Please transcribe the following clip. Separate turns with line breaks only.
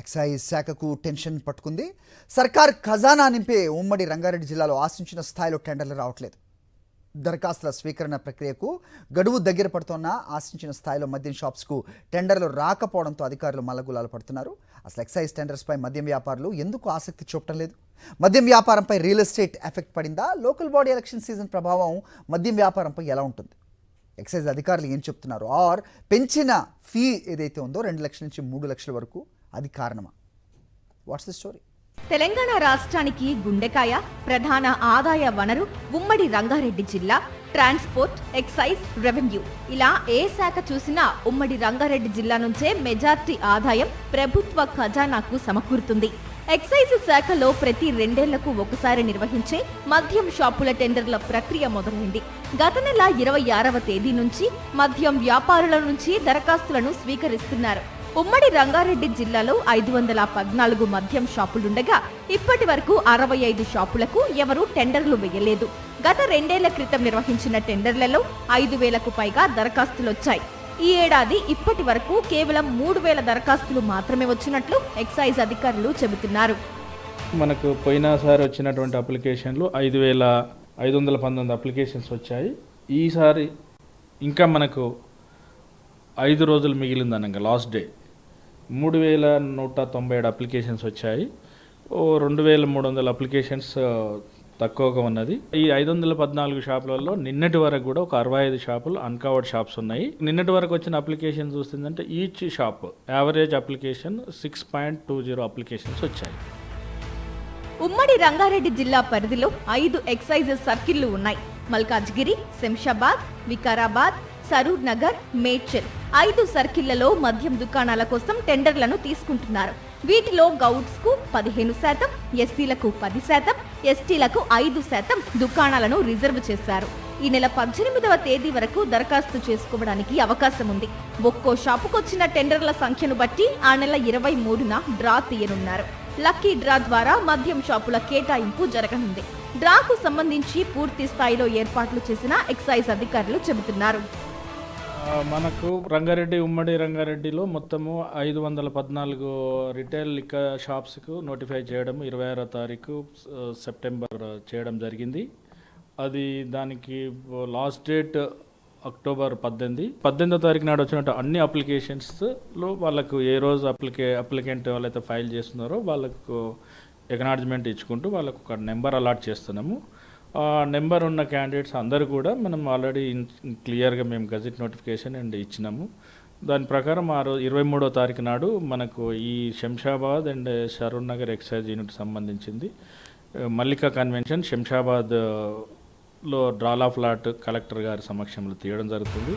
Excise శాఖకు tension పట్టుకుంది. సర్కార్ ఖజానా నింపే ఉమ్మడి రంగారెడ్డి జిల్లాలో ఆశించిన స్థాయిలో టెండర్లు రావట్లేదు. దరఖాస్తుల స్వీకరణ ప్రక్రియకు గడువు దగ్గర పడుతున్నా ఆశించిన స్థాయిలో మద్యం షాప్స్కు టెండర్లు రాకపోవడంతో అధికారులు మల్లగులాలు పడుతున్నారు. అసలు ఎక్సైజ్ టెండర్స్పై మద్యం వ్యాపారులు ఎందుకు ఆసక్తి చూపటం లేదు? మద్యం వ్యాపారంపై రియల్ ఎస్టేట్ ఎఫెక్ట్ పడిందా? లోకల్ బాడీ ఎలక్షన్ సీజన్ ప్రభావం మద్యం వ్యాపారంపై ఎలా ఉంటుంది? ఎక్సైజ్ అధికారులు ఏం చెప్తున్నారు? ఆర్ పెంచిన ఫీ ఏదైతే ఉందో 2 లక్షల నుంచి 3 లక్షల వరకు అది కారణమా? What's the story?
తెలంగాణ రాష్ట్రానికి గుండెకాయ, ప్రధాన ఆదాయ వనరు ఉమ్మడి రంగారెడ్డి జిల్లా. ట్రాన్స్పోర్ట్, ఎక్సైజ్, రెవెన్యూ ఇలా ఏ శాఖ చూసినా ఉమ్మడి రంగారెడ్డి జిల్లా నుంచే మెజార్టీ ఆదాయం ప్రభుత్వ ఖజానాకు సమకూరుతుంది. ఎక్సైజ్ శాఖలో ప్రతి 2 ఏళ్లకు ఒకసారి నిర్వహించే మద్యం షాపుల టెండర్ల ప్రక్రియ మొదలైంది. గత నెల 26వ తేదీ నుంచి మద్యం వ్యాపారుల నుంచి దరఖాస్తులను స్వీకరిస్తున్నారు. ఉమ్మడి రంగారెడ్డి జిల్లాలో 514 మద్యం షాపులుండగా ఇప్పటి వరకు 65 షాపులకు ఎవరూ టెండర్లు వేయలేదు. గత 2 ఏళ్ల క్రితం నిర్వహించిన టెండర్లలో 5,000కు పైగా దరఖాస్తులొచ్చాయి. ఈ ఏడాది ఇప్పటి వరకు కేవలం 3,000 దరఖాస్తులు మాత్రమే వచ్చినట్లు ఎక్సైజ్ అధికారులు చెబుతున్నారు.
మనకు పోయినసారి వచ్చినటువంటి అప్లికేషన్లు 5,519 అప్లికేషన్స్ వచ్చాయి. ఈసారి ఇంకా మనకు 5 రోజులు మిగిలిందనగా లాస్ట్ డే 3,197 అప్లికేషన్స్ వచ్చాయి. 2,300 అప్లికేషన్స్ తక్కువగా ఉన్నది. ఈ 514 షాపులలో నిన్నటి వరకు కూడా ఒక 65 షాపులు అన్కవర్డ్ షాప్స్ ఉన్నాయి. నిన్నటి వరకు వచ్చిన అప్లికేషన్ చూస్తుందంటే each shop average application 6.20 applications వచ్చాయి.
ఉమ్మడి రంగారెడ్డి జిల్లా పరిధిలో 5 ఎక్సైజ్ సర్కిళ్లు ఉన్నాయి. మల్కాజ్గిరి, శంషాబాద్, వికారాబాద్, సరూర్ నగర్, మేడ్చల్ 5 సర్కిళ్లలో మద్యం దుకాణాల కోసం టెండర్లను తీసుకుంటున్నారు. వీటిలో గౌడ్స్ కు 15%, ఎస్సీలకు 10%, ఎస్టీలకు 5% దుకాణాలను రిజర్వ్ చేశారు. ఈ నెల 18వ తేదీ వరకు దరఖాస్తు చేసుకోవడానికి అవకాశం ఉంది. ఒక్కో షాపుకొచ్చిన టెండర్ల సంఖ్యను బట్టి ఆ నెల 23న డ్రా తీయనున్నారు. లక్కీ డ్రా ద్వారా మద్యం షాపుల కేటాయింపు జరగనుంది. డ్రాకు సంబంధించి పూర్తి స్థాయిలో ఏర్పాట్లు చేసిన ఎక్సైజ్ అధికారులు చెబుతున్నారు.
మనకు ఉమ్మడి రంగారెడ్డిలో మొత్తము 514 రిటైల్ లిక్కర్ షాప్స్కు నోటిఫై చేయడం 26వ తారీఖు సెప్టెంబర్ చేయడం జరిగింది. అది దానికి లాస్ట్ డేట్ అక్టోబర్ 18వ తారీఖు నాడు వచ్చినట్టు అన్ని అప్లికేషన్స్లో వాళ్ళకు ఏ రోజు అప్లికెంట్ వాళ్ళైతే ఫైల్ చేస్తున్నారో వాళ్ళకు ఎక్నాలజ్మెంట్ ఇచ్చుకుంటూ వాళ్ళకు ఒక నెంబర్ అలాట్ చేస్తున్నాము. ఆ నెంబర్ ఉన్న క్యాండిడేట్స్ అందరూ కూడా మనం ఆల్రెడీ క్లియర్గా మేము గజెట్ నోటిఫికేషన్ అండ్ ఇచ్చినాము. దాని ప్రకారం 23వ తారీఖు నాడు మనకు ఈ Shamshabad and Saroor Nagar excise unit సంబంధించింది మల్లికా కన్వెన్షన్ శంషాబాద్లో డ్రాల్ ఆఫ్ లాట్ కలెక్టర్ గారి సమక్షంలో తీయడం జరుగుతుంది.